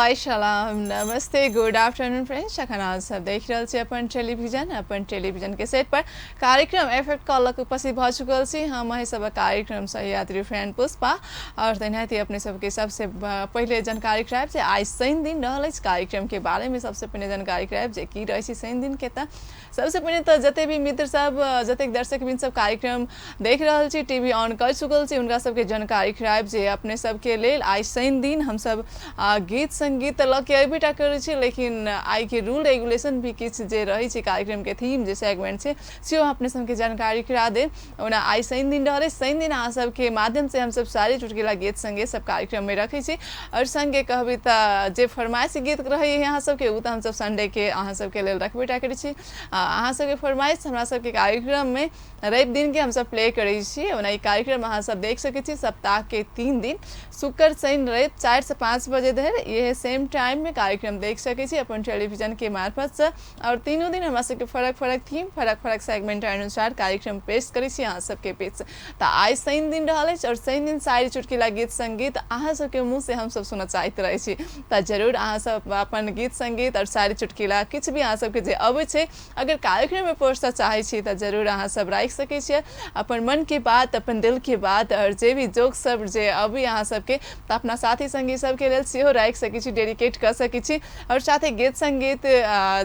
हाय सलाम नमस्ते good afternoon friends अखन आज सब देख रहल छी अपन टेलीविजन के सेट पर कार्यक्रम एफएक्ट कॉल उपस्थित भ चुकल छी हम अही सब कार्यक्रम सहयात्री फ्रेंड पुष्पा और तनाहिते अपने सबके सबसे पहले जानकारी करायब जे आज शनि दिन रहल अछि कार्यक्रम के बारे में सबसे पहले जानकारी करायब जे की रहै छै शनि दिन के त सबसे पहले तो जते भी मित्र सब जते दर्शक बिन सब कार्यक्रम देख रहल छी टीवी ऑन कर चुकल छी उनका सबके जानकारी करायब जे अपने सबके लेल आज शनि दिन हम सब गीत संगीत लके अबेटा करे छी लेकिन आई के रूल रेगुलेशन भी किछ जे रही छै कार्यक्रम के थीम जे सेगमेंट छै सेहो अपने सबके जानकारी करा दे ओना आई शनि दिन रहले शनि दिन अहाँ सबके माध्यम से हम सब सारी चुटकुला गीत संगीत सब कार्यक्रम में रखे छी और संगे कहबी त जे फरमाइश गीत रही अहाँ सबके उ त हम सब संडे के अहाँ सबके लेल रखबेटा करे छी अहाँ सबके फरमाइश हमरा सबके कार्यक्रम में रवि दिन के हम सब प्ले करे छी ओना ई कार्यक्रम अहाँ सब देख सके छी सप्ताह के 3 दिन शुक्र शनि रवि 4 से 5 बजे धरि ये सेम टाइम में कार्यक्रम देख सके छी अपन टेलीविजन के मार्फत से और तीनों दिन हमरा सबके फरक थीम फरक सेगमेंट अनुसार कार्यक्रम पेश करे छी अहाँ सबके बीच त आज शनि दिन रहल और शनि दिन सारी चुटकुला गीत संगीत अहाँ सबके मुंह से हम सब सुनना चाहते रहे छी त जरूर अहाँ सब अपन गीत संगीत और सारी चुटकुला किछ भी अहाँ सबके जे अबै छै अगर कार्यक्रम में पोस्ट चाहे छी त जरूर अहाँ सब राख सके छी अपन मन के बात अपन दिल के बात और जे भी जोक सब जे अभी अहाँ सबके त अपना साथी संगी सबके लेल सेहो राख सके छी डेडिकेट कर सके छी और साथे गीत संगीत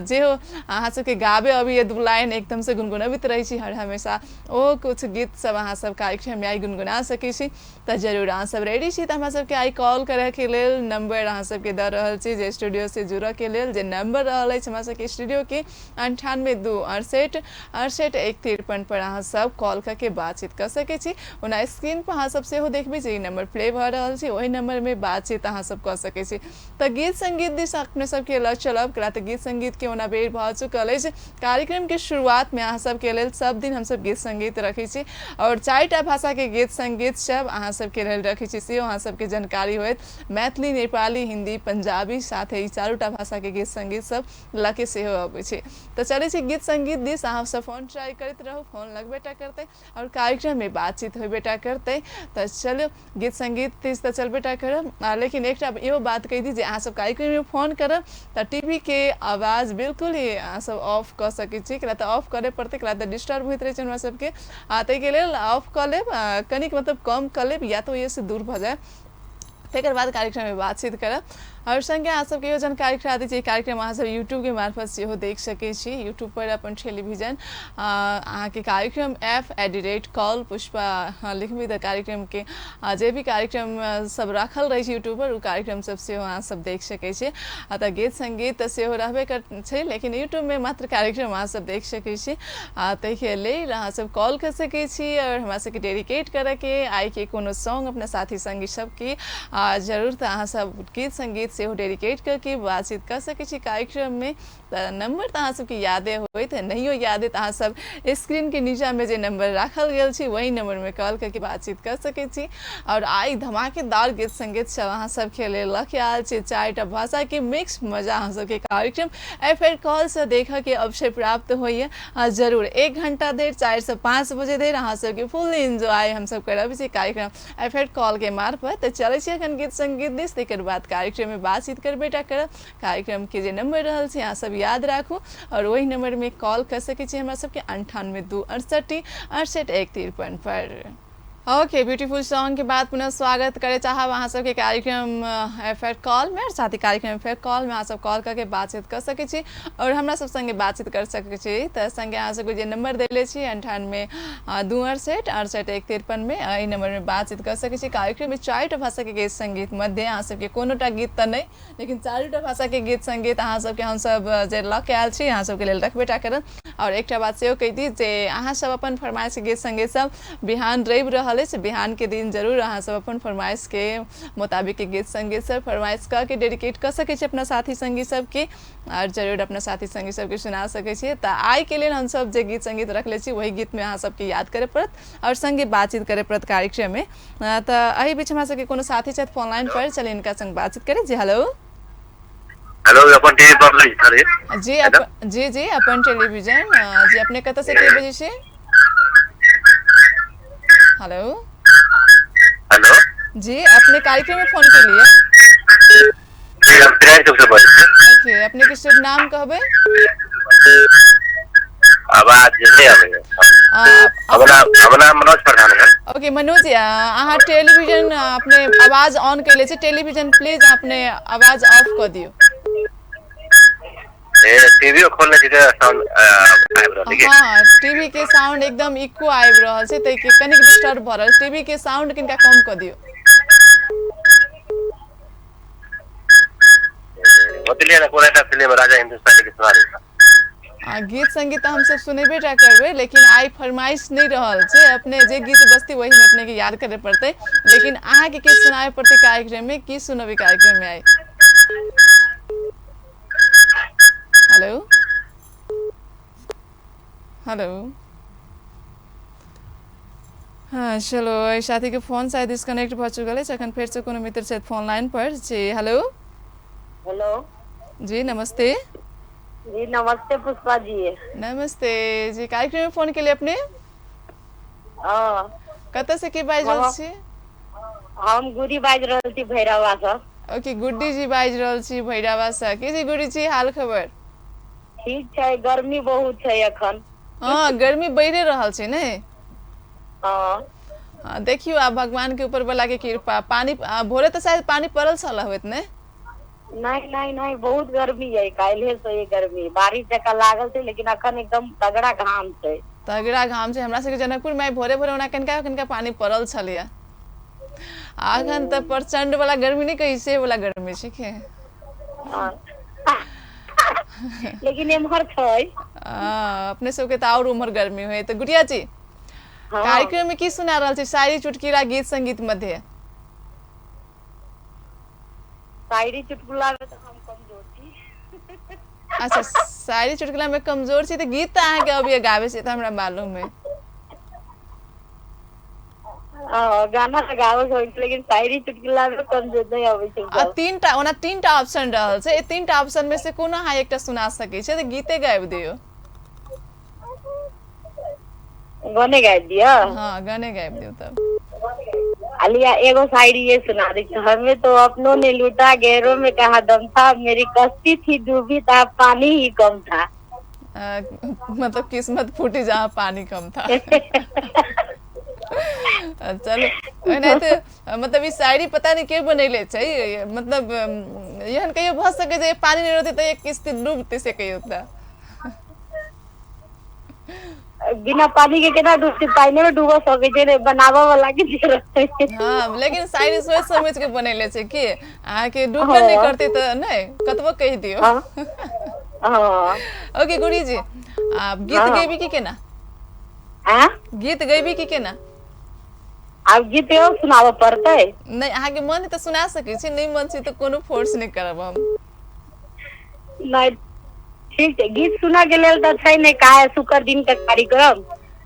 जे हो अहाँ सबके गाबे अभी ये दू लाइन एकदम से गुनगुनाबित रही छी हर हमेशा ओ कुछ गीत सब अहाँ सब कार्यक्रम में आई गुनगुना सके छी त जरूर अहाँ सब रेडी छी त हमरा सबके आई कॉल करे के लेल नंबर अहाँ सबके द रहल छी जे स्टूडियो से जुड़े के लेल जे नंबर रहल अछि हमरा सबके स्टूडियो के 9826866153 पर अहाँ सब कॉल करके बातचीत कर सके छी ओना स्क्रीन पर अहाँ सब सेहो देखबे जे नंबर प्ले भ रहल छी ओही नंबर में बातचीत अहाँ सब कर सके छी त गीत संगीत दिस अपने सबके लग चलब करा त गीत संगीत के ओना बेर भ चुकल अछि कार्यक्रम के शुरुआत में अहाँ सबके लेल सब दिन हम सब गीत संगीत रखे छी और 4टा भाषा के गीत संगीत सब अहाँ सबके लेल रखे छी से अहाँ सबके जानकारी होत मैथिली नेपाली हिंदी पंजाबी साथ ही 4टा भाषा के गीत संगीत सब लके सेहो अबै छै त चले छी गीत संगीत दिस अहाँ सब फोन ट्राई करते रहो फोन लगबेटा करते और कार्यक्रम में बातचीत होबेटा करते त चलो गीत संगीत दिस त चलबेटा करब लेकिन एक यो बात कह दी जे अहाँ सब कार्यक्रम में फोन करब त टीवी के आवाज बिल्कुल ही अहाँ सब ऑफ कर सके छी कला त ऑफ करे पड़ते कला त डिस्टर्ब होइत रहे छै हमरा सबके तै के लेल ऑफ कर लेब कनिक मतलब कम कर लेब या तो ये से दूर भ जाए तेकर बाद कार्यक्रम में बातचीत करब और संगे अहाँ सबके यो जानकारी करा दी जे कार्यक्रम अहाँ सब यूट्यूब के मार्फत सेहो देख सके छी यूट्यूब पर अपन टेलीविजन अहाँ के कार्यक्रम @कॉल पुष्पा लिखबी त कार्यक्रम के जे भी कार्यक्रम सब राखल रहे छै यूट्यूब पर उ कार्यक्रम सब सेहो अहाँ सब देख सके छी त गीत संगीत सेहो रहबे कर छै लेकिन यूट्यूब में मात्र कार्यक्रम अहाँ सब देख सके छी तै के लेल अहाँ सब कॉल कर सके छी और हमरा सबके डेडिकेट करे के आई के कोनो सॉन्ग अपना साथी संगी सबके जरूर त अहाँ सब गीत संगीत सेहो डेडिकेट करके बातचीत कर सके छी कार्यक्रम में नंबर त अहाँ सबके यादे होइत नहियो याद है अहाँ सब स्क्रीन के नीचा में जे नंबर राखल गेल छी वही नंबर में कॉल करके बातचीत कर सके छी और आई धमाकेदार गीत संगीत सब अहाँ सब के लेल लके आल छी 4टा भाषा के मिक्स मजा अहाँ सबके कार्यक्रम एफएक्ट कॉल से देखा के अवसर प्राप्त होइए जरूर 1 घंटा देर 4 से 5 बजे देर अहाँ सबके फुल एंजॉय हम सब करब छी कार्यक्रम एफएक्ट कॉल के मार्फत चले छी अखन गीत संगीत दिस तेकर बाद कार्यक्रम में बातचीत करबेटा करब कार्यक्रम के जे नंबर रहल छै अहाँ सब याद राखू और वही नंबर में कॉल कर सके छी हमरा सबके 9826866153 पर ओके ब्यूटीफुल सॉन्ग के बाद पुनः स्वागत करे चाहब अहाँ सबके कार्यक्रम एफएक्ट कॉल में और साथ ही कार्यक्रम एफएक्ट कॉल में अहाँ सब कॉल करके बातचीत कर सके छी और हमरा सब संगे बातचीत कर सके छी त संगे अहाँ सबके जे नंबर देले छी 9826866153 में ई नंबर में बातचीत कर सके छी कार्यक्रम में 4टा भाषा के गीत संगीत मध्य अहाँ सबके कोनोटा गीत त नहीं लेकिन 4टा भाषा के गीत संगीत अहाँ सबके हम सब जे लके आयल छी अहाँ सबके लेल रखबेटा करब और एकटा बात सेहो कहि दी जे अहाँ सब अपन फरमाइश गीत संगीत सब बिहान रवि रहल बिहान के दिन जरूर अहाँ सब अपन फरमाइश के मुताबिक के गीत संगीत सब फरमाइश करके डेडिकेट कर सके छी अपना साथी संगी सबके और जरूर अपना साथी संगी सबके सुना सके छी त आई के लिए हम सब जे गीत संगीत रखले छी वही गीत में अहाँ सबके याद करे पड़त और संगे बातचीत करे पड़त कार्यक्रम में त एही बीच हमरा सबके कोनो साथी छथि फोन लाइन पर चले इनका संग बातचीत करे जी हेलो अपन टीवी पर जी अपन टेलीविजन जी अपने कत से के बजे से हेलो हेलो जी अपने कार्यक्रम में फोन कर लिए हम ट्रेन चौक से बोल रहे हैं। ओके अपने के शुभ नाम कहबे आवाज नहीं आवे। अपना मनोज प्रधान है। ओके मनोज अहाँ टेलीविजन अपने आवाज ऑन कर ले छी टेलीविजन प्लीज अपने आवाज ऑफ कर दियो। टीवी खोलने से साउंड आबि रहल है। हाँ टीवी के साउंड एकदम इको आबि रहल छै त कनिक डिस्टर्ब भ रहल टीवी के साउंड किनका कम कर दियो। बतलिए ना कोन एकटा फिल्म राजा हिंदुस्तानी के सुना देता। गीत संगीत हम सब सुनेबे टा करबे लेकिन आई फरमाइश नहीं रहल छै अपने जे गीत बजती वही में अपने के याद करे पड़ते लेकिन अहाँ के सुनाए पड़ते कार्यक्रम में की सुनबे कार्यक्रम में आई। हेलो हेलो हाँ चलो साथी के फोन शायद डिस्कनेक्ट भ चुकल है अखन फेर से कोनो मित्र छथि फोन लाइन पर जी। हेलो हेलो जी नमस्ते। जी नमस्ते पुष्पा जी। नमस्ते जी कार्यक्रम में फोन के लिए अपने कत से के बाज रहल छी? हम गुडी बाज रहल छी भैरवा से। ओके गुड्डी जी बाज रहल छी भैरवा से की जी गुड्डी जी हाल खबर? ठीक छै गर्मी बहुत छै अखन। हाँ गर्मी बढ़े रहल छै ने। हाँ देखियो आप भगवान के ऊपर वाला के कृपा पानी भोरे तो शायद पानी पड़ल छल होत ने। नहीं बहुत गर्मी है काल्हे से ये गर्मी बारिश जका लागल छै लेकिन अखन एकदम तगड़ा घाम छै। तगड़ा घाम छै हमरा सबके जनकपुर में भोरे भोरे ओना कनका पानी पड़ल छलिया अखन त प्रचंड वाला गर्मी नहीं कही से वाला गर्मी छै के लेकिन एम्हर छै अपने सबके त और उम्र गर्मी होय त गुड़िया जी कार्यक्रम में की सुना रहल छै शायरी चुटकुला गीत संगीत मध्य? शायरी चुटकुला में तो हम कमजोर छी। अच्छा शायरी चुटकुला में कमजोर छी त गीत त अहाँ के अभी गावे से त हमरा मालूम है। गाना लगावे छै लेकिन शायरी चुटकुला में कमजोर नहीं आवे छै। तीनटा ऑप्शन रहल छै ए तीनटा ऑप्शन में से कोनो अहाँ एकटा सुना सकै छै त गीते गाबि दियौ। गाने गाबि दिया? हाँ गाने गाबि दियौ तब। अलिया एगो शायरी ये सुना दी हमें तो अपनों ने लूटा गैरों में कहा दम था मेरी कश्ती थी डूबी था पानी ही कम था। मतलब किस्मत फूटी जहाँ पानी कम था। चलो मतलब ई शायरी पता नहीं के बनैले छै मतलब एहन कहियो भ सके जे पानी नहीं रहते त एक किस्ती डूबते से कहियो त बिना पानी के केना डूबते पानी में डूब सके छै बनावा वाला के जरूरत है। हां लेकिन शायरी सोच समझ के बनैले छै कि अहाँ के डूबे नहीं करते त नहीं कतबो कह दियो। हां ओके गुड़ी जी आप गीत गैबी की केना? गीत गैबी की केना? आप गीत सुनाबो पड़ते नहीं अहाँ के मन त सुना सकै छी नहीं मन छै त कोनो फोर्स नहीं करब हम। नहीं ठीक है गीत सुना के लेल त छै नहीं काहे शुक्र दिन के कार्यक्रम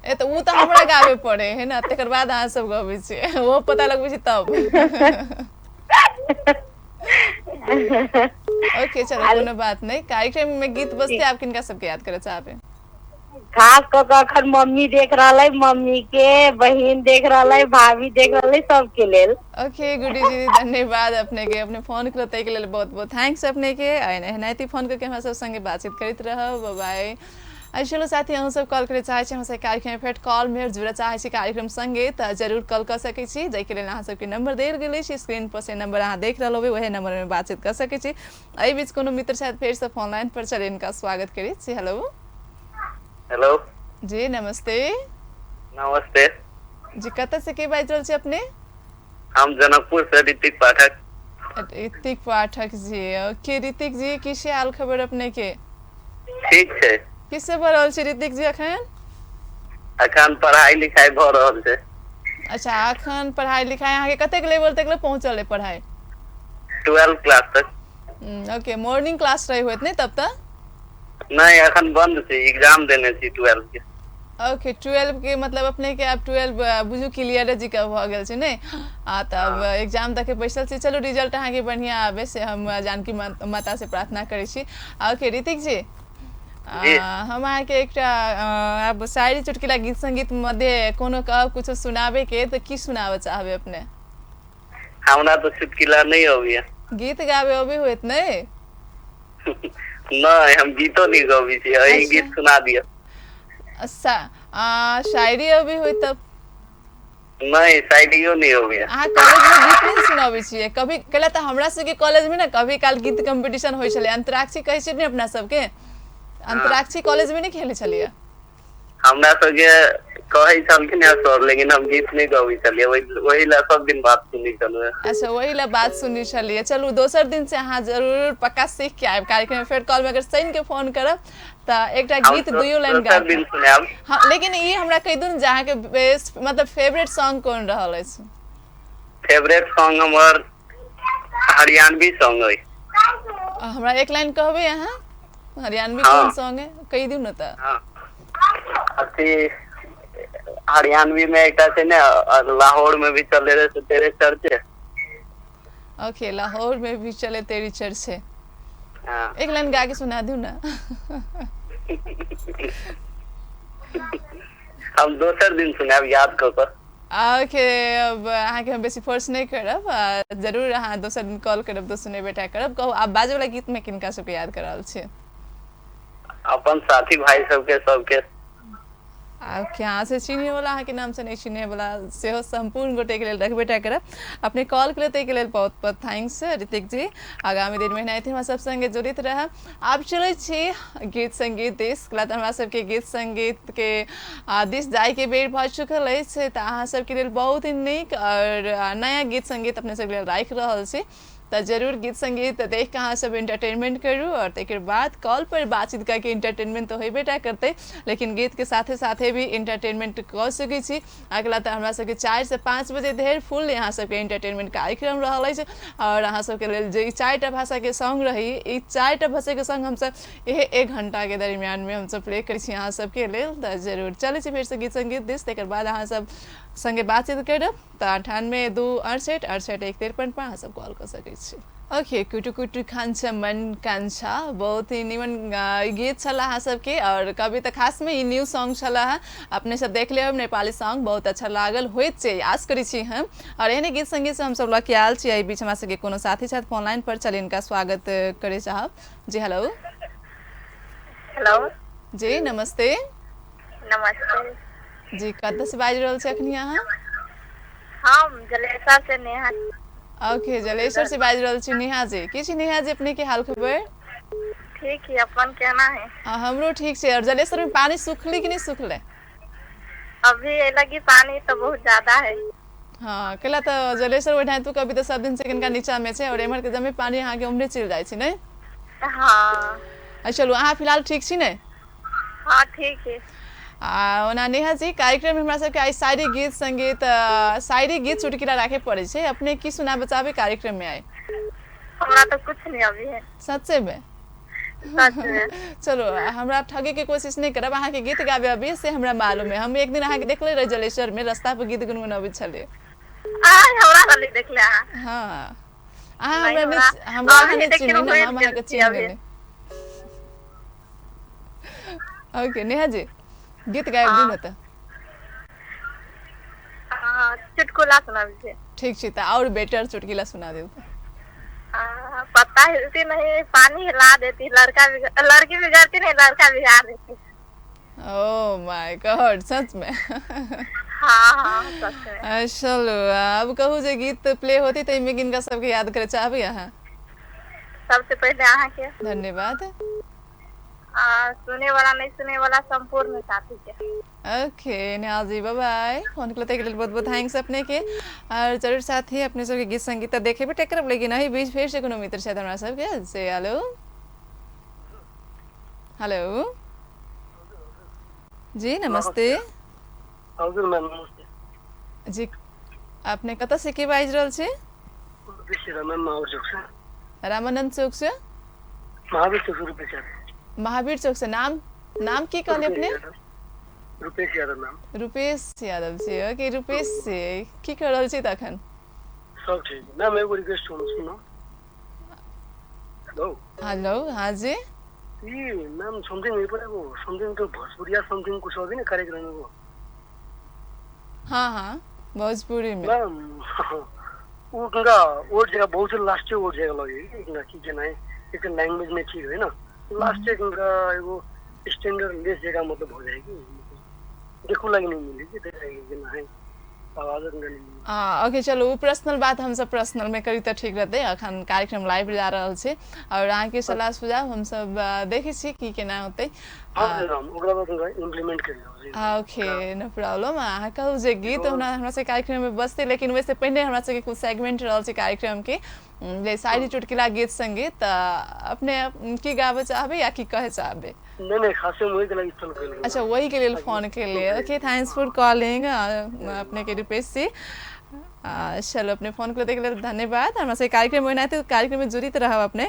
ए तो उ त हमरा गावे पड़े है ना तकर बाद अहाँ सब गाबै छी वो पता लगबै छी तब। ओके चलो कोनो बात नहीं कार्यक्रम में गीत बजते आप किनका सबके याद करे चाहबे? खास क के अखन मम्मी देख रहल है मम्मी के बहन देख रहल है भाभी देख रहल है सबके लेल। ओके गुडी जी धन्यवाद अपने के अपने फोन करते के लेल बहुत बहुत थैंक्स अपने के एनाहिते फोन करके हमरा सब संगे बातचीत करते रहब बाय। चलो साथी अहूँ सब कॉल करे चाहे छी हमसे कार्यक्रम फेर कॉल में जुड़े चाहे छी कार्यक्रम संगे त जरूर कॉल कर सकै छी जेके लेल अहाँ सबके नंबर देल गेलै छी स्क्रीन पर से नंबर अहाँ देख रहल होबे वही नंबर में बातचीत कर सकै छी। एहि बीच कोनो मित्र शायद फेर से फोन लाइन पर चले इनका स्वागत करी छी। हेलो हेलो जी नमस्ते। नमस्ते जी कत से के बाज रहल छी अपने? हम जनकपुर से ऋतिक पाठक। ऋतिक पाठक जी ओके ऋतिक जी किसे हाल खबर अपने के? ठीक छै। किससे भ रहल छी ऋतिक जी अखन? अखन पढ़ाई लिखाई भ रहल छै। अच्छा अखन पढ़ाई लिखाई अहाँ के कतेक लेवल तक पहुंचल है पढ़ाई? 12 क्लास तक। ओके मॉर्निंग क्लास रही होत नहीं तब तक? नहीं अखन बंद छै एग्जाम देने छी 12 के। ओके 12 के मतलब अपने के अब 12 बुझू क्लियर जी का भ गेल छै नै तब एग्जाम तक के बैसल छी। चलो रिजल्ट अहाँ के बढ़िया आवे से हम जानकी माता से प्रार्थना करै छी। ओके ऋतिक जी हम अहाँ के एकटा अब शायरी चुटकुला गीत संगीत मध्य कोनो कुछ सुनाबे के तो की सुनाबे चाहबे अपने? हमरा तो चुटकुला नहीं होइए। गीत गावे अभी होत नहीं? नहीं, हम गीतो नहीं गवी छी, यही अच्छा। गीत सुना दियो। शायरी अभी होई तब? नहीं, शायदियो नहीं हो गया। अहाँ कॉलेज में गीत नहीं सुनाबै छियै? कभी कला तऽ हमरा सबके कॉलेज में ना कभी काल गीत कंपटीशन होइ छलै, अंतराक्षी कहै छै ने अपना सबके, अंतराक्षी कॉलेज में नहीं खेले छलियै? हमरा सबके कहै छलखिन है सर, लेकिन हम गीत नहीं गबै छलियै, वही ला सब दिन बात सुनी छलुए। अच्छा, वही ला बात सुनी छलियै। चलू दोसर दिन से अहाँ जरूर पक्का सीख के आयब कार्यक्रम में, फेर कॉल में अगर सही के फोन करब तऽ एकटा गीत दुइयो लाइन दोसर दिन सुनाब। हाँ, लेकिन ई हमरा कहि दू जे अहाँके बेस्ट मतलब फेवरेट सॉन्ग कोन रहल अछि? फेवरेट सॉन्ग हमर हरियाणवी सॉन्ग है। हमरा एक लाइन कहबै अहाँ? हरियाणवी हाँ। कोन सॉन्ग है कहि दियौ न तऽ। हाँ, अथी हरियाणवी में एक छै ने, लाहौर में भी चले रहे तेरे चर्चे। ओके, लाहौर में भी चले तेरी चर्चे। हाँ। एक लाइन गा के सुना दियौ ना। हम दोसर दिन सुनाब याद कऽ कऽ। ओके, अब अहाँके हम बेसी फोर्स नहीं करब, जरूर अहाँ दोसर दिन कॉल करब तो सुनेबे टा करब। कहू आप बाजे वाला गीत में किनका सबके याद कर रहल छियै? अपन साथी भाई सबके ओके, अहाँ से चिन्हे वाला अहाँ के नाम से नहीं चिन्हे वाला सेहो संपूर्ण गोटे के लेल रखबे टा करब। अपने कॉल केलियै ताहि के लेल बहुत बहुत थैंक्स ऋतिक जी। आगामी दिन में एनाहिते हमरा सब संगे जुड़ित रहब। आब चलै छी गीत संगीत दिस, कला तऽ हमरा सबके गीत संगीत के दिस जाय के बेर भऽ चुकल अछि, तऽ अहाँ सबके लेल बहुत ही नीक और नया गीत संगीत अपने सबके लेल राखि रहल छी। तो जरूर गीत संगीत देख के अहाँ सब एंटरटेनमेंट करू और तकर बाद कॉल पर बातचीत करके एंटरटेनमेंट तो होबे टा करते, लेकिन गीत के साथे साथे भी एंटरटेनमेंट कऽ सकै छी। अगला तो हमरा सबके 4 से 5 बजे धरि फुल यहाँ सबके एंटरटेनमेंट कार्यक्रम रहल अछि और अहाँ सबके लेल जे 4टा भाषा के सॉन्ग रही, ई 4टा भाषा के सॉन्ग हमसब यही 1 घंटा के दरमियान में हमसब प्ले करै छी अहाँ सबके लेल। तो जरूर चलै छी फिर से गीत संगीत दिस, तकर बाद अहाँ सब संगे बातचीत करब। तो 98 2 68 68 153 पर अहाँ सब कॉल कर सकै छी। ओके, कुटु कुटु खान्छ मन कान्छा, बहुत ही निमन गीत छला अहाँ सबके और कभी तो खास में ई न्यू सॉन्ग छला है, अपने सब देख लेब नेपाली सॉन्ग बहुत अच्छा लागल होइत छै, आस करै छी हम। और एहने गीत संगीत से हम सब लऽ के आयल छी। एहि बीच हमरा सबके कोनो साथी छथि फोन लाइन पर, चलिए इनका स्वागत करे चाहब। जी हेलो। हेलो जी नमस्ते। नमस्ते जी कतऽ से बाजि रहल छी अखनी अहाँ? हम जलेसर से नेहा। ओके, जलेश्वर से बाजि रहल छी नेहा जी। की छी नेहा जी अपने के हाल खबर? ठीक है, अपन केना है? हमरो ठीक छै। और जलेश्वर में पानी सुखली कि नहीं सुखले? अभी लगी पानी तो बहुत ज्यादा है। हाँ, कैला तो जलेश्वर ओठान तो कभी तो सब दिन से कनिका नीचा में छै और एमहर के जमे पानी अहाँ के उम्हरे चलि जाइ छै नहीं? हाँ। चलू अहाँ फिलहाल ठीक छी ने? हाँ ठीक है। ओना नेहा जी कार्यक्रम में हमरा सबके आई शायरी गीत संगीत शायरी गीत चुटकिला राखे पड़े छै, अपने की सुना बचाबे कार्यक्रम में आए? हमरा तो कुछ नहीं अभी है। सच्चे में? सच में। चलो हमरा ठगे के कोशिश नहीं करब, अहाँ के गीत गाबे अभी से हमरा मालूम है। हम एक दिन अहाँ के देखले रहे जलेश्वर में, रास्ता पर गीत गुनगुनाबे छले। हमरा वाली देख ले। हाँ, अहाँ हमरा अहाँ ने चिन्ह ना, हम अहाँ के चिन्ह गेले। ओके नेहा जी गीत गायब दिन त चुटकुला सुना दीजिए। ठीक छै, तो और बेटर चुटकुला सुना देव। पता हिलती नहीं, पानी हिला देती, लड़की बिगड़ती नहीं, लड़का बिगाड़ देती। ओह माय गॉड, सच में? हाँ सच में। चलो अब कहू जे गीत प्ले होती तो इनमें किनका सबके याद करे चाहबे अहाँ? सबसे पहले अहाँ के धन्यवाद। सुने वाला नहीं सुने वाला संपूर्ण साथी के। Okay Neha ji bye bye. Phone के लिए बहुत बहुत थैंक्स अपने के। और जरूर साथ ही अपने सबके गीत संगीत देखे भी टेकर, लेकिन अही बीच फिर से कोनो मित्र छथि हमरा सबके से। हेलो हेलो जी नमस्ते। हजुर मैम नमस्ते जी अपने कतऽ से के बाजि रहल छी? रामानंद चौक से? महावीर चौक से रुपेश यादव। महावीर चौक से। नाम की कहले अपने? रुपेश यादव नाम। रुपेश यादव जी। ओके रुपेश से की कर रहल छी तखन? सब ठीक है मैम, एगो रिक्वेस्ट सुनो। हेलो हेलो हाँ जी। ये मैम समथिंग ये पर वो समथिंग तो भोजपुरिया समथिंग कुछ होगी ना कार्यक्रम में वो? हाँ हाँ भोजपुरी में। मैम वो कहाँ वर्ड जगह बहुत से लास्ट वर्ड जगह लगे कहाँ की के नहीं एक लैंग्वेज में ठीक है ना लास्ट कहाँ वो स्टैंडर्ड लेस जगह मतलब हो जाएगी देखो लगे नहीं मिलेगी देखेगी नहीं आवाज नहीं ओके चलो वो पर्सनल बात हम सब पर्सनल में करी तो ठीक रहते अखन कार्यक्रम लाइव जा रहा है और अहाँ के सलाह सुझाव हम सब देखे छी की केना होते ओकरा बाद इम्प्लीमेंट कर लो ओके नो प्रॉब्लम अहाँ कहू जे गीत हमरा से कार्यक्रम में बसते लेकिन वैसे पहले हमरा से कुछ सेगमेंट रहल छै कार्यक्रम के जे शायरी चुटकिला गीत संगीत अपने की गावे चाहबे या की कहे चाहबे नहीं खासे वही के लिए फोन कर अच्छा वही के लिए फोन के लिए ओके थैंक्स फॉर कॉलिंग अपने के रिक्वेस्ट से चलो अपने फोन को देखे लिए धन्यवाद हमरा से कार्यक्रम होना तो कार्यक्रम में जुड़ित रहब अपने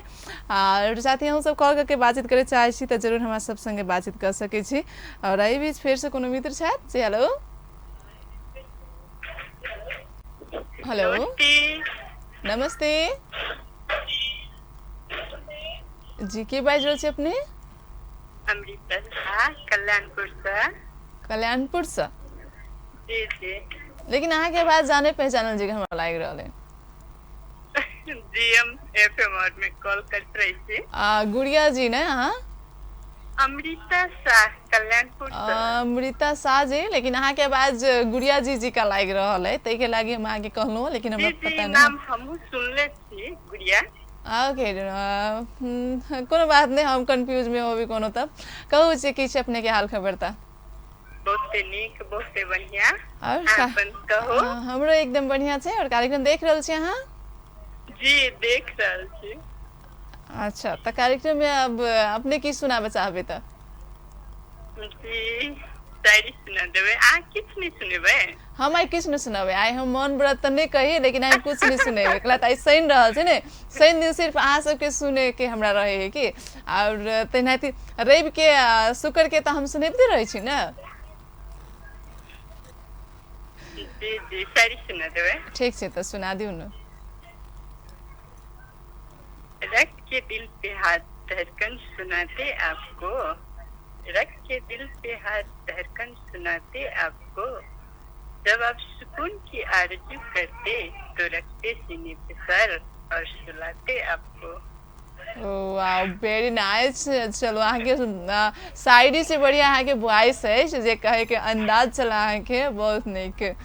और साथ ही हम सब कॉल करके बातचीत करे चाहे छी तो जरूर हमरा सब संगे बातचीत कर सके छी और एहि बीच फिर से कोनो मित्र छथि जी हेलो हेलो नमस्ते जी के बाजि रहल छी अपने अमृता झा कल्याणपुर से जी जी लेकिन अहाँ के आवाज जाने पहचानल जी हमरा लाग रहल है जी हम एफएम में कॉल करत रही छी गुड़िया जी ने अहाँ अमृता शाह कल्याणपुर से अमृता शाह जी लेकिन अहाँ के आवाज गुड़िया जी का लाग रहल है तै के लागी हम अहाँ के कहलहुँ लेकिन हमरा पता नहीं नाम हमहु सुनले छी गुड़िया ओके कोनो बात नहीं हम कंफ्यूज में होबी कोनो तब कहू छी कि अपने के हाल खबर था बहुत नीक बहुत बढ़िया और अपन कहो हमरो एकदम बढ़िया छे और कार्यक्रम देख रहल छी अहाँ जी देख रहल छी अच्छा त कार्यक्रम में अब अपने की सुनाबे चाहबे त जी शायरी सुना देबे आ किछ नहीं सुनेबे हम आई किछ नहीं सुनाबे आई हम मन व्रत त नहीं कही लेकिन आई कुछ नहीं सुनेबे कला त आई सैन रहल छै ने सैन दिन सिर्फ अहाँ सबके सुने के हमरा रहे है कि और तेनाहिते रवि के शुक्र के त हम सुनेबते रहे छी ना जी जी शायरी सुना देबे ठीक छै त सुना दियौ न रख के दिल पे हाथ धड़कन सुनाते आपको रख के दिल पे हाथ धड़कन सुनाते आपको जब आप सुकून की आरज़ू करते तो रखते सीने पे सर और सुलाते आपको वाओ वेरी नाइस चलो अहाँ के शायरी से बढ़िया अहाँ के वॉइस है जे कहे के अंदाज चला अहाँ के बहुत नीक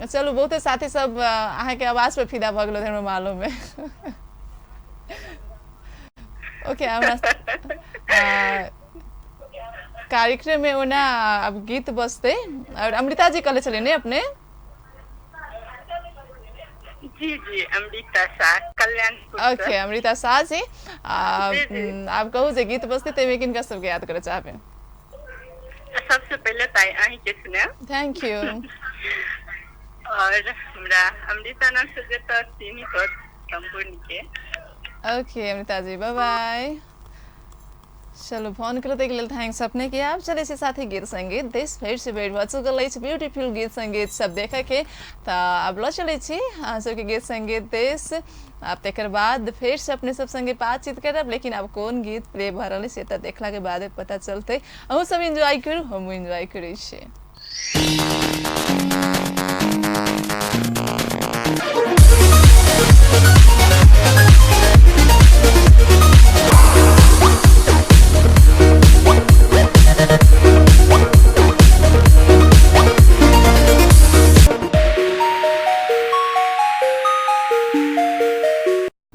चलो बहुते साथी सब अहाँ के आवाज पे फिदा भ गेलो हमरा मालूम है ओके हमरा कार्यक्रम में ओना अब गीत बजते और अमृता जी कहले छले ने अपने जी जी अमृता शाह कल्याणपुर ओके अमृता शाह जी आप कहू जे गीत बजते ते में किनका सबके याद करे चाहबे सबसे पहले ताई अहीं के सुने थैंक यू और हमरा अमृता नाम से जेता तीन को संपूर्ण के okay Amrita ji bye bye चलो फोन करते के लिए थैंक्स अपने के आप चले से साथ ही गीत संगीत देश फिर से बैठ चुकल ब्यूटीफुल गीत संगीत सब देखे के तो अब ल चले सबके गीत संगीत देश अब तकर बाद फिर से अपने सब संगे बातचीत करब लेकिन अब कौन गीत प्ले भ रहा से तो देखला के बाद पता चलते अहूँ सब एंजॉय करू हम एंजॉय करे छे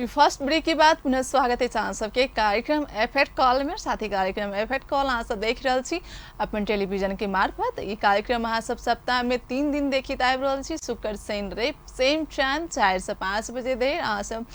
फर्स्ट ब्रेक के बाद पुनः स्वागत है अहाँ सबके कार्यक्रम एफएट कॉल में साथी कार्यक्रम एफएट कॉल अहाँ सब देख रहल छी अपन टेलीविजन के मार्फत ई कार्यक्रम अहाँ सब सप्ताह में 3 दिन देखित आबि रहल छी शुक्र शनि रवि सेम टाइम 4 से 5 बजे धरि अहाँ सब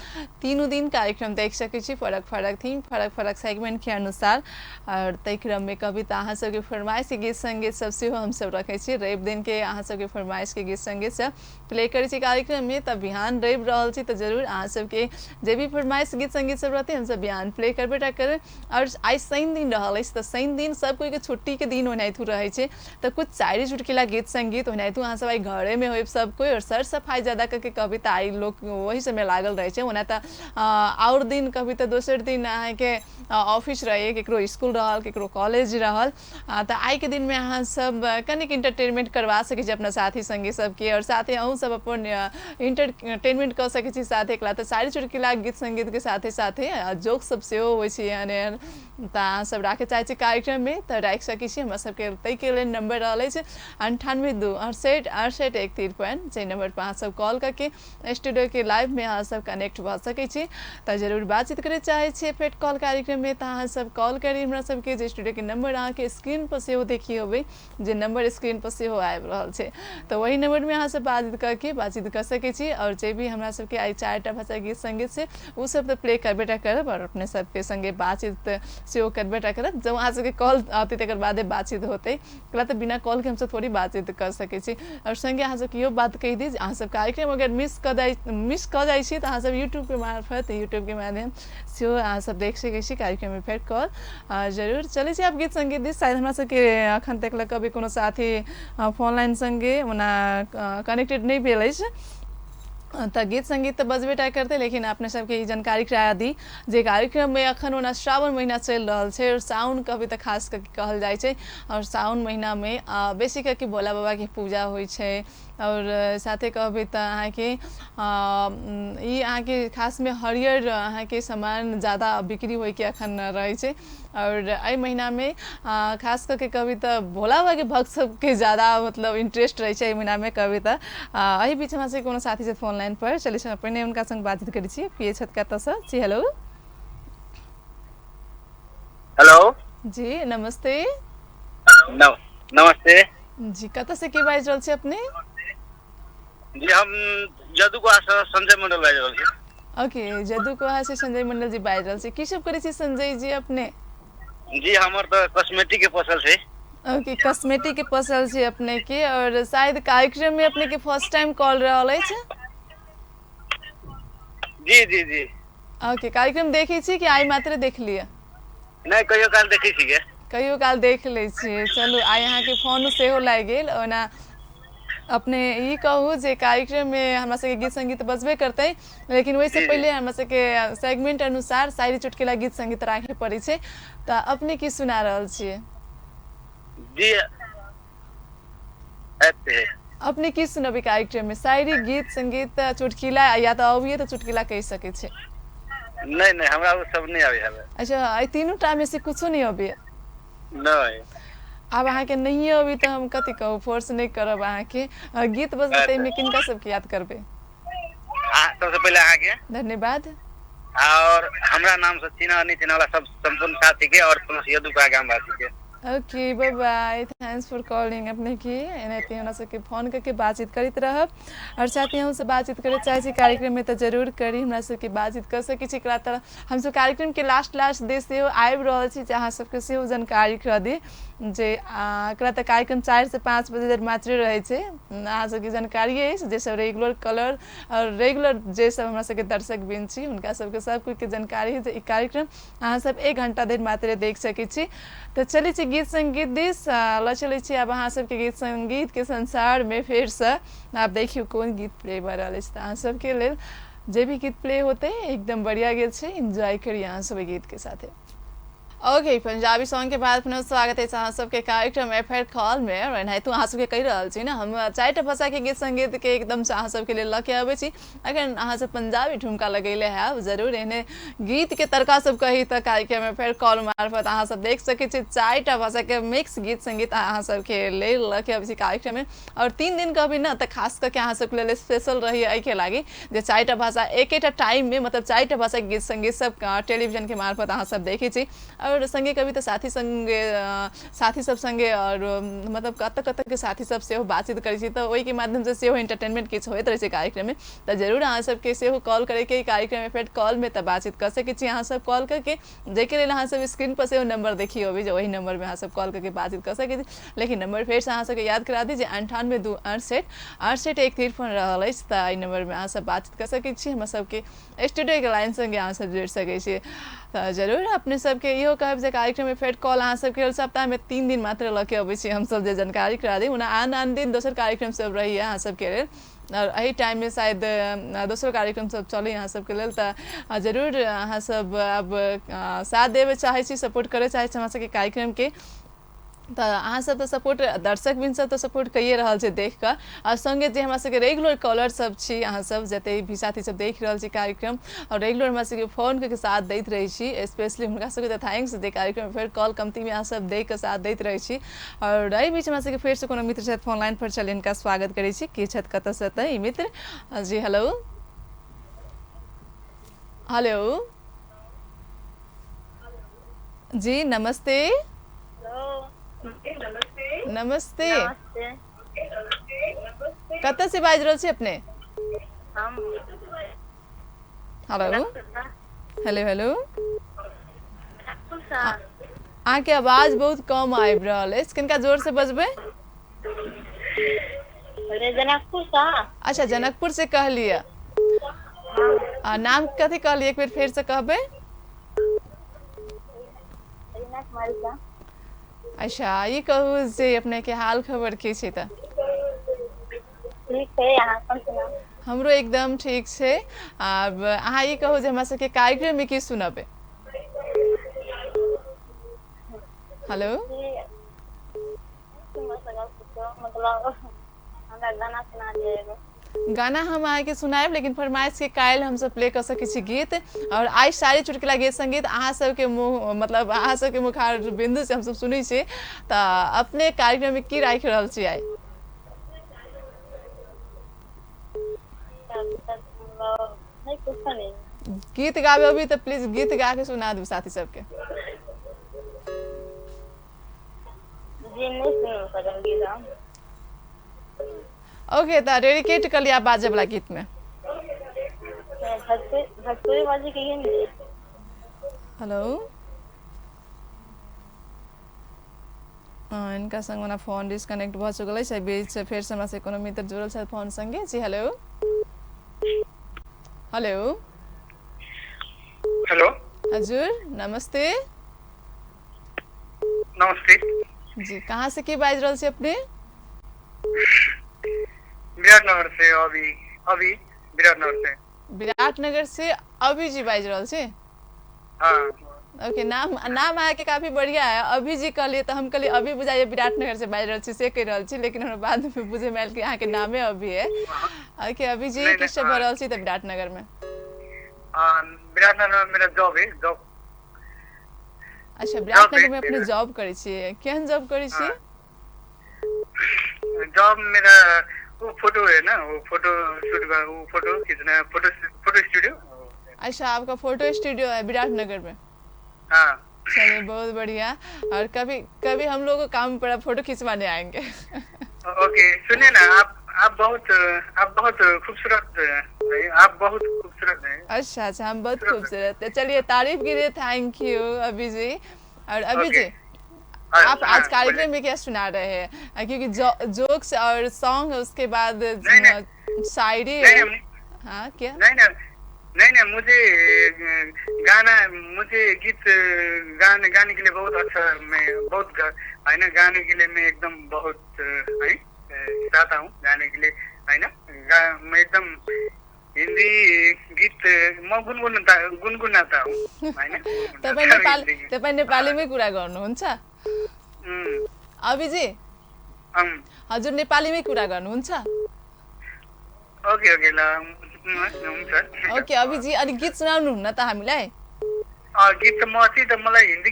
तीनों दिन कार्यक्रम देख सकै छी फरक फरक थीम फरक फरक सेगमेंट के अनुसार और तै क्रम में कविता अहाँ सबके फरमाइश के गीत संगीत सब सेहो हम सब रखे छी रवि दिन के अहाँ सबके फरमाइश के गीत संगीत सब प्ले करे छी कार्यक्रम में तब बिहान रवि रहल छी तो जरूर अहाँ सबके जे भी फरमाइश गीत संगीत सब रहते हम सब बिहान प्ले करबे टा करे। और आज शनि दिन रहल अछि, तऽ शनि दिन सब कोई के छुट्टी के दिन ओनाहितो रहे छै, तऽ कुछ शायरी चुटकुला गीत संगीत ओनाहितो अहाँ सब आई घरे में होइब सब कोई, और सर सफाई ज्यादा करके कविता आई लोग वही समय लागल रहे छै। ओना तऽ और दिन कभी तऽ दोसर दिन अहाँ के ऑफिस रहे, केकरो स्कूल रहल, केकरो कॉलेज रहल, तऽ आई के दिन में अहाँ सब कनिक इंटरटेनमेंट करवा सकै छी अपना साथी संगी सबके, और साथे अहूँ सब अपन इंटरटेनमेंट कर सकै छी साथे एकला। तऽ शायरी चुटकुला गीत संगीत के साथे साथे जोक सब सेहो होइ छै, यानी तऽ अहाँ सब राखे चाहे छी कार्यक्रम में तऽ राखि सकै छी। हमरा सबके तै के लेल नंबर रहल अछि 9826868153, जे नंबर पर अहाँ सब कॉल करके स्टूडियो के लाइव में अहाँ सब कनेक्ट भऽ सकै छी। तऽ जरूर बातचीत करे चाहे छी फेट कॉल कार्यक्रम में, तऽ अहाँ सब कॉल करी हमरा सबके, जे स्टूडियो के नंबर अहाँ के स्क्रीन पर सेहो देखिए होबे, जे नंबर स्क्रीन पर सेहो आबि रहल छै, तऽ वही नंबर में अहाँ सब बातचीत कर सकै छी। और जे भी हमरा सबके आई 4टा भाषा गीत संगीत से उ सब तऽ प्ले करबे टा करब, और अपने सबके संगे बातचीत सेहो करबे टा करब। जब अहाँ सबके कॉल आती तकर बादे बातचीत होते, कला तऽ बिना कॉल के हम सब थोड़ी बातचीत कर सकै छी। और संगे अहाँ सबके इहो बात कहि दी, अहाँ सब कार्यक्रम अगर मिस क जाइ छी तऽ अहाँ सब यूट्यूब के मार्फत, यूट्यूब के माध्यम सेहो अहाँ सब देख सकै छी कार्यक्रम में फेर कॉल जरूर। चलै छी आब गीत संगीत दिस। शायद हमरा सबके अखन तक कभी कोनो साथी फोन लाइन संगे ओना कनेक्टेड नहीं भेल अछि, तऽ गीत संगीत तऽ बजबे टा करते, लेकिन अपने सबके ई जानकारी करा दी जे कार्यक्रम में अखन ओना श्रावण महीना चलि रहल छै, और साउन कभी तऽ खास करके कहल जाइ छै। और साउन महीना में बेसी करके भोला बाबा के पूजा होइ छै, और साथे कहबै तऽ अहाँके ई अहाँके खास में हरियर अहाँके सामान ज़्यादा बिक्री होइ के अखन रहै छै। और एहि महीना में खास करके कहबै तऽ भोला बाबा के भक्त सबके ज़्यादा मतलब इंटरेस्ट रहै छै एहि महीना में कहबै तऽ। एहि बीच हमरा से कोनो साथी छै फोन लाइन पर, चलिए हम पहिने हुनका संग बातचीत करै छी। पिए छत कतऽसँ छी? हेलो हेलो जी नमस्ते। नमस्ते जी कतऽ से के बाजि रहल छी अपने? जी हम जदुकोहा से संजय मंडल बाजि रहल छी। ओके, जदुकोहा से संजय मंडल जी बाजि रहल छी। की सब करै छी संजय जी अपने? जी हमर तऽ कॉस्मेटिक के फसल छै। ओके, कॉस्मेटिक के फसल छै अपने के, और शायद कार्यक्रम में अपने के फर्स्ट टाइम कॉल रहल अछि? जी जी जी। ओके, कार्यक्रम देखै छी कि आइ मात्र देख लिया? नहीं कहियो काल देखै छियै। कहियो काल देख लै छियै। चलू आइ अहाँ के फोन सेहो लागि गेल। ओना अपने ई कहू जे कार्यक्रम में हमरा सबके गीत संगीत बजबे करते, लेकिन वैसे पहले हमरा सबके सेगमेंट अनुसार शायरी चुटकुला गीत संगीत राखे पड़ै छै, तऽ अपने की सुना रहल छियै? जी अपने की सुनबे कार्यक्रम में? शायरी गीत संगीत चुटकुला, या तो अबिए तो चुटकुला कह सके छे? नहीं हमरा वो सब नहीं आवे है। अच्छा, आई तीनों टा में से कुछो नहीं अबिए? नहीं। अब अहाँ के नहीं अभी तो हम कथी कहू, फोर्स नहीं करब अहाँ के। गीत बजते में किनका सबके याद करबे? सबसे पहले अहाँ के धन्यवाद। और हमरा नाम से चिन्ह नहीं चिन्ह वाला सब संपूर्ण साथी के, और प्लस यदुकोहा गांव वासी के। Okay, bye bye, thanks for calling अपने की। एनाहिते हमरा सबके फोन करके बातचीत करते रहब, और साथ ही हमसे बातचीत करे चाहे छी कार्यक्रम में तो जरूर करी, हमरा सबके बातचीत कर सकै छी। एकरा तरह हम सब कार्यक्रम के लास्ट दे सेहो आबि रहल छी, अहाँ सबके सेहो जानकारी करा दी जे एकरा तऽ कार्यक्रम 4 से 5 बजे धरि मात्र रहै छै। अहाँ सबके जानकारी अछि जे सब रेगुलर कॉलर और रेगुलर जे सब हमरा सबके दर्शक बिन छी, हुनका सबके सब कुछ के जानकारी है जे ई कार्यक्रम अहाँ सब 1 घंटा धरि मात्र देख सकै छी। तो चलै छी गीत संगीत दिस ल चलै छी आब अहाँ सबके गीत संगीत के संसार में फेर से। आप देखियो कोन गीत प्ले भऽ रहल अछि, अहाँ सबके लेल जे भी गीत प्ले होते एकदम बढ़िया गीत छै, एंजॉय करी अहाँ सब गीत के साथे। ओके, पंजाबी सॉन्ग के बाद पुनः स्वागत है अहाँ सबके कार्यक्रम एफआईआर कॉल में। और नहीं तो अहाँ सबके कहि रहल छी ना, हम 4टा भाषा के गीत संगीत के एकदम से अहाँ सबके लेल लके आबै छी। अगर अहाँ सब पंजाबी ठुमका लगेले है जरूर एहने गीत के तड़का सब कही तो कार्यक्रम एफआईआर कॉल मार्फत अहाँ सब देख सकै छी। 4टा भाषा के मिक्स गीत संगीत अहाँ सबके लेल लके आबै छी कार्यक्रम में। और 3 दिन कहबै ना तो खास करके अहाँ सबके लेल स्पेशल रही एहि के लागी जे 4टा भाषा एकेटा टाइम में, मतलब 4टा भाषा के गीत संगीत सब टेलीविजन के मार्फत अहाँ सब देखै छी। और और संगे कभी तो साथी संगे साथी सब संगे और मतलब कत कत के साथी सब से बातचीत करै छी तो ओहि के माध्यम से सेहो एंटरटेनमेंट किछु होइत रहे छै कार्यक्रम में तो जरूर अहाँ सबके सेहो कॉल करे के कार्यक्रम में फेर कॉल में तो बातचीत कर सकै छी अहाँ सब कॉल करके जेके लेल अहाँ सब स्क्रीन पर सेहो नंबर देखियो अभी जो वही नंबर में अहाँ सब कॉल करके बातचीत कर सकै छी लेकिन नंबर फेर से अहाँ सबके याद करा दी जे 9826686353 रहल अछि तऽ एहि नंबर में अहाँ सब बातचीत कर सकै छी हमरा सबके स्टूडियो के लाइन संगे अहाँ सब जुड़ि सकै छी तऽ जरूर अपने सबके इहो कहब जे कार्यक्रम में फेर कॉल अहाँ सबके सप्ताह में 3 दिन मात्र लऽ के अबै छी हम सब जे जानकारी करा दी ओना आन दिन दोसर कार्यक्रम सब रही अहाँ सबके लेल और एही टाइम में शायद दोसर कार्यक्रम सब चले अहाँ सबके लेल तऽ जरूर अहाँ सब अब साथ देवे चाहे छी सपोर्ट करे चाहे छी हमरा सबके कार्यक्रम के तो अहाँ सब तो सपोर्ट दर्शक बिन सब तो सपोर्ट कइए रहल छै देख कऽ और संगे जे हमरा सबके रेगुलर कॉलर सब छी अहाँ सब जते भी साथी सब देख रहल छी कार्यक्रम और रेगुलर हमरा सबके फोन के साथ दैत रही छी स्पेशली हुनका सबके तो थैंक्स दे कार्यक्रम फेर कॉल कमती में अहाँ सब दे के साथ दैत रही छी और एहि बीच हमरा सबके फेर से कोनो मित्र छथि फोन लाइन पर चल इनका स्वागत करै छी की छथि कतऽ से तऽ ई मित्र जी हेलो हेलो जी नमस्ते नमस्ते कतऽ से बाजि रहल छी अपने हेलो हेलो हेलो अहाँके आवाज बहुत कम आबि रहल अछि कनिका जोर से बजबै जनकपुर सा अच्छा जनकपुर से कहलिए नाम कथी कहलिए एक बेर फेर से कहबै अच्छा ये कहू जे अपने के हाल खबर की छै तऽ ठीक है यहाँ कम सुना हमरो एकदम ठीक छै अब अहाँ ये कहू जे हमरा सबके कार्यक्रम में की सुनबे हेलो मतलब हमरा गाना सुना दिएगा गाना हम अहाँके सुनाएब लेकिन फरमाइश के काल्हि हम सब प्ले कर सकै छी गीत और आइ सारी चुटकुला गीत संगीत अहाँ सबके मुँह मतलब अहाँ सबके मुखार बिंदु से हम सब सुनै छी तऽ अपने कार्यक्रम में की राखि रहल छी आइ नहीं कुछ नहीं गीत गाबे अभी तो प्लीज गीत गा के सुना दू साथी सबके जी नहीं सुन सकूंगी हम ओके तो डेडिकेट कर लिया बाजे वाला गीत में भोजपुरी बाजी के हिंदी हेलो इनका संग ओना फोन डिस्कनेक्ट भ चुकल है बीच से फेर से हमरा से कोनो मित्र जुड़ल छै फोन संगे जी हेलो हेलो हेलो हजुर नमस्ते नमस्ते जी कहाँ से की बाज रहल छी अपने विराटनगर से अभी विराटनगर से विराटनगर से अभी जी बाज रहल छी हाँ ओके नाम आया के काफी बढ़िया है अभी जी कहलिए तो हम कहलिए अभी बुझाइए विराटनगर से बाज रहल छी से कह रहल छी लेकिन हमरा बाद में बुझे में आयल कि अहाँ के नामे अभी है ओके अभी जी किस से भर रहल छी त विराटनगर में विराटनगर में मेरा जॉब है जॉब अच्छा विराटनगर में अपने जॉब करै छी केहन जॉब करै छी जॉब मेरा वो फोटो है ना वो फोटो शूट का वो फोटो खींचना फोटो स्टूडियो अच्छा आपका फोटो स्टूडियो है विराटनगर में हाँ चलिए बहुत बढ़िया और कभी हम लोग को काम पड़ा फोटो खिंचवाने आएंगे ओके सुनिए ना आप बहुत खूबसूरत हैं आप बहुत खूबसूरत हैं अच्छा हम बहुत खूबसूरत है चलिए तारीफ के लिए थैंक यू अभी जी और अभी जी आप आज कार्यक्रम में क्या सुना रहे हैं क्योंकि जोक्स और सॉन्ग है उसके बाद शायरी है हाँ क्या नहीं मुझे गीत गाने के लिए बहुत अच्छा मैं बहुत है ना गाने के लिए मैं एकदम बहुत चाहता हूँ गाने के लिए है ना मैं एकदम हिंदी गीत म गुनगुनाता हूँ हैन तपाईं नेपालीमै कुरा गर्नुहुन्छ अभी जी हजुर नेपालीमै कुरा गर्नुहुन्छ ओके ल हुन्छ ओके अभी जी अलि गीत सुनाउनु हुन्न त हामीलाई गीत त म चाहिँ त मलाई हिन्दी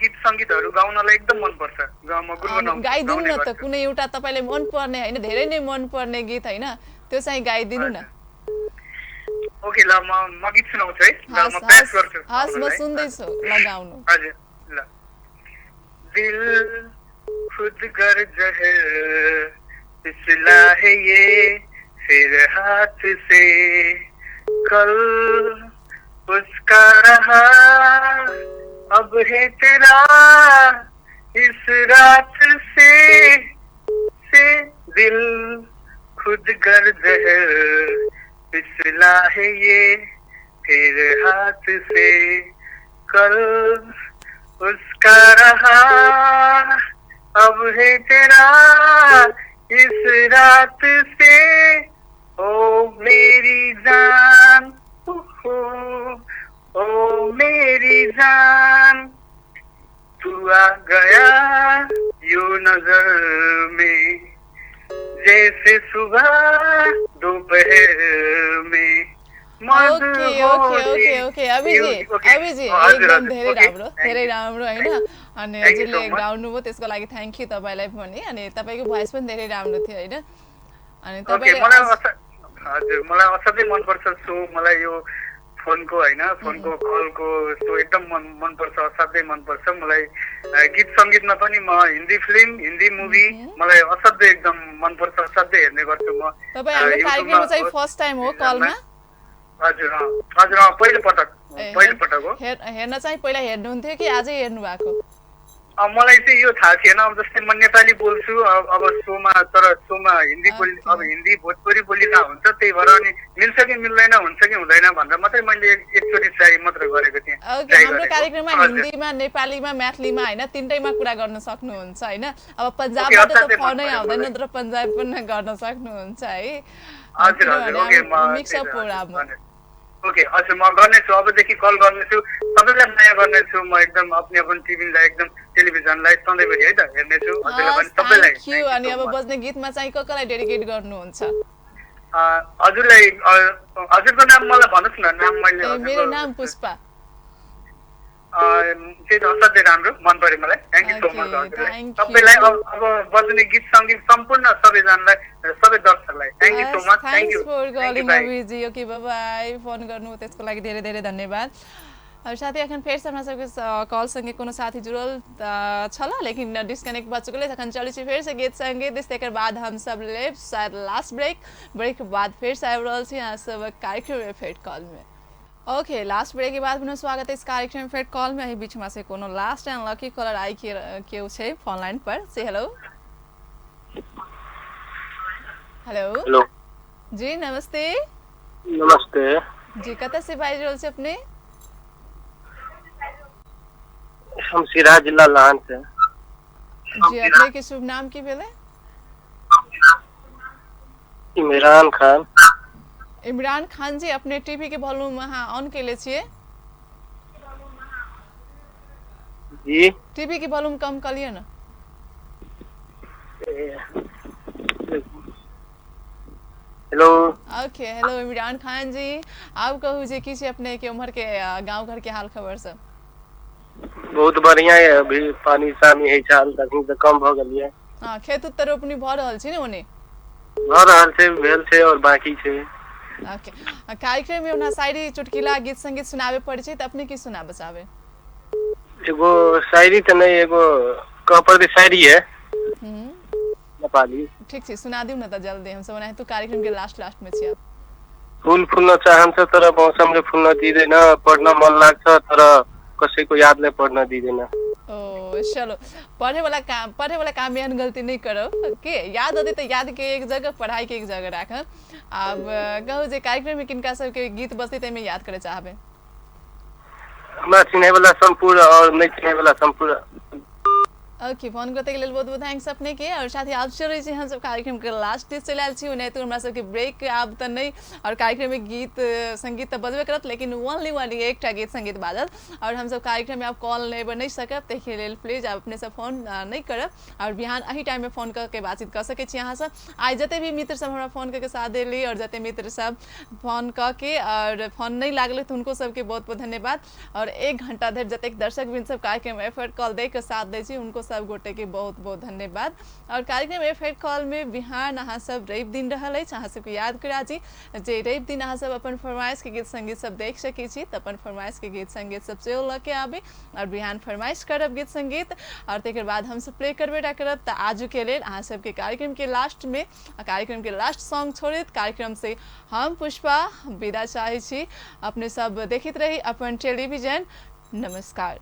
गीत संगीतहरु गाउनलाई एकदम मन पर्छ म गुनगुनाउँछु गाइदिनु न त कुनै एउटा तपाईलाई मन पर्ने हैन धेरै नै मन पर्ने गीत हैन त्यो चाहिँ गाइदिनु न ओके ल म गीत सुनाउँछु है ल हस् म प्रयास गर्छु हस् म सुन्दैछु लगाउनु हजुर ल दिल खुद गर जहर पिछला है ये फिर हाथ से कल उसका रहा अब है तेरा इस रात से दिल खुद गर जहर पिछला है ये फिर हाथ से कल उसका रहा अब है तेरा इस रात से ओ मेरी जान ओ मेरी जान तू आ गया यूं नजर में जैसे सुबह दोपहर में ओके अभिजी एकदम धेरै राम्रो होइन अनि हजुरले गाउनुभयो त्यसको लागि थ्याङ्क यू तपाईँलाई पनि अनि तपाईँको भोइस पनि धेरै राम्रो थियो होइन अनि हजुर मलाई असाध्यै मनपर्छ सो मलाई यो फोनको होइन फोनको कलको सो एकदम मनपर्छ असाध्यै मनपर्छ मलाई गीत सङ्गीतमा पनि म हिन्दी फिल्म हिन्दी मुभी मलाई असाध्यै एकदम मनपर्छ असाध्यै हेर्ने गर्छु म तपाईँ हाम्रो कार्यक्रममा चाहिँ फर्स्ट टाइम हो कलमा हजुर हजुर पहिलो पटक हो हेर्न चाहिँ पहिला हेर्नुहुन्थ्यो कि आजै हेर्नु भएको मलाई चाहिँ यो थाहा थिएन अब जस्तै म नेपाली बोल्छु अब सोमा हिन्दी अब हिन्दी भोजपुरी बोलिँदा हुन्छ त्यही भएर अनि मिल्छ कि मिल्दैन हुन्छ कि हुँदैन भनेर मात्रै मैले एकचोटि ट्राई मात्र गरेको थिएँ हाम्रो कार्यक्रममा हिन्दीमा नेपालीमा म्याथलीमा होइन तिनटैमा कुरा गर्न सक्नुहुन्छ होइन अब पन्जाबबाट त फोनै आउँदैन तर पन्जाब पनि गर्न सक्नुहुन्छ है मिक्सअप प्रोग्राम ओके हजुर म गर्नेछु अबदेखि कल गर्नेछु सबैलाई माया गर्नेछु म एकदम आफ्नो टिभीलाई एकदम टेलिभिजनलाई सधैँभरि है त हेर्नेछु सबैलाई अनि अब बज्ने गीतमा चाहिँ कसलाई डेडिकेट गर्नुहुन्छ हजुरलाई हजुरको नाम मलाई भन्नुहोस् न नाम मैले मेरो नाम पुष्पा त्यही त असाध्यै राम्रो मन पर्यो मलाई थ्याङ्क यू सो मच हजुरलाई सबैलाई अब बज्ने गीत सङ्गीत सम्पूर्ण सबैजनालाई सबै दर्शकलाई thank you so much thank you for calling अभिजी ओके बाय बाय फोन गर्नु त्यसको लागि धेरै धेरै धन्यवाद और साथी अखन फेर से हमरा सबके कॉल संगे कोनो साथी जुड़ल छला लेकिन डिस्कनेक्ट भ चुकले तखन चलै छी फेर से गीत संगीत तकर बाद हम सब लेब शायद लास्ट ब्रेक के बाद फिर से आबि रहल छी अहाँ सब कार्यक्रम फेट कॉल में ओके लास्ट ब्रेक के बाद पुनः स्वागत है इस कार्यक्रम फेट कॉल में। बीच में से कोनो लास्ट एंड लकी कॉलर आई के छे फोन लाइन पर से हेलो हेलो हेलो जी नमस्ते नमस्ते जी कत से बाज रहल छे अपने हम सिराज जिला लाहन से जी अपने के शुभ नाम की भेले इमरान खान इमरान खान जी अपने टीवी के वॉल्यूम वहां ऑन केले छिए जी टीवी के वॉल्यूम कम कर लिया ना hello okay hello Imran Khan ji आप कहू जे की अपने के उम्र के गांव घर के हाल खबर सब बहुत बढ़िया है अभी पानी सानी है चाल तक तो कम भ गेलिए हां खेत उत्तर रोपनी भ रहल छी ने ओने भ रहल छै भेल छै और बाकी छै ओके कार्यक्रम में उना शायरी चुटकिला गीत संगीत सुनावे पड़े छै त अपने की सुनाबे चाहबे एगो शायरी त नहीं एगो कह पर शायरी है नेपाली ठीक छै सुना दिउ न त जल्दी हम सब ओना तो कार्यक्रम के लास्ट में छी आप फूल फुल्न चाहन्छ तर मौसमले फुल्न दिदैन पढ्न मन लाग्छ तर कसैको यादले पढ्न दिदैन ओ चलो पढ़े वाला काम में गलती नहीं करो के याद होते तो याद के एक जगह पढ़ाई के एक जगह राख अब कहू जे कार्यक्रम में किनका सब के गीत बजते ते में याद करे चाहबे हमरा चिन्हे वाला संपूर्ण और नहीं चिन्हे वाला संपूर्ण ओके फोन करते के लिए बहुत बहुत थैंक्स अपने के और साथ ही आप चल रही हम सब कार्यक्रम के लास्ट स्टेज चले आल छी नहीं तो हमरा सब के ब्रेक आब त नहीं और कार्यक्रम में गीत संगीत त बजबे करत लेकिन ओनली एकटा गीत संगीत बाजल और हम सब कार्यक्रम में आप कॉल लेबे नहीं सकब ते लेल प्लीज आप अपने से फोन नहीं करब और बिहान अही टाइम में फोन करके बातचीत कर सके छी अहाँ सब आज जते भी मित्र सब हमरा फोन करके साथ देली और जते मित्र सब फोन करके और फोन नहीं लागले तो उनको सबके बहुत बहुत धन्यवाद और 1 घंटा धरि जते दर्शक बिन सब कार्यक्रम एफर्ट कॉल दे के साथ दे छी उनको सब गोटे के बहुत बहुत धन्यवाद। और कार्यक्रम एफएड कॉल में बिहान अहाँ सब रवि दिन रहल अछि, अहाँ सबके याद करा जी जे रवि दिन अहाँ सब अपन फरमाइश के गीत संगीत सब देख सकै छी, त अपन फरमाइश के गीत संगीत सब सेहो ल के आबे और बिहान फरमाइश करब गीत संगीत और तेकर बाद हम सब प्ले करबे करब। त आज के लेल अहाँ सबके कार्यक्रम के लास्ट में कार्यक्रम के लास्ट सॉन्ग छोड़ित कार्यक्रम से हम पुष्पा विदा चाहे छी। अपने सब देखित रही अपन टेलीविजन। नमस्कार।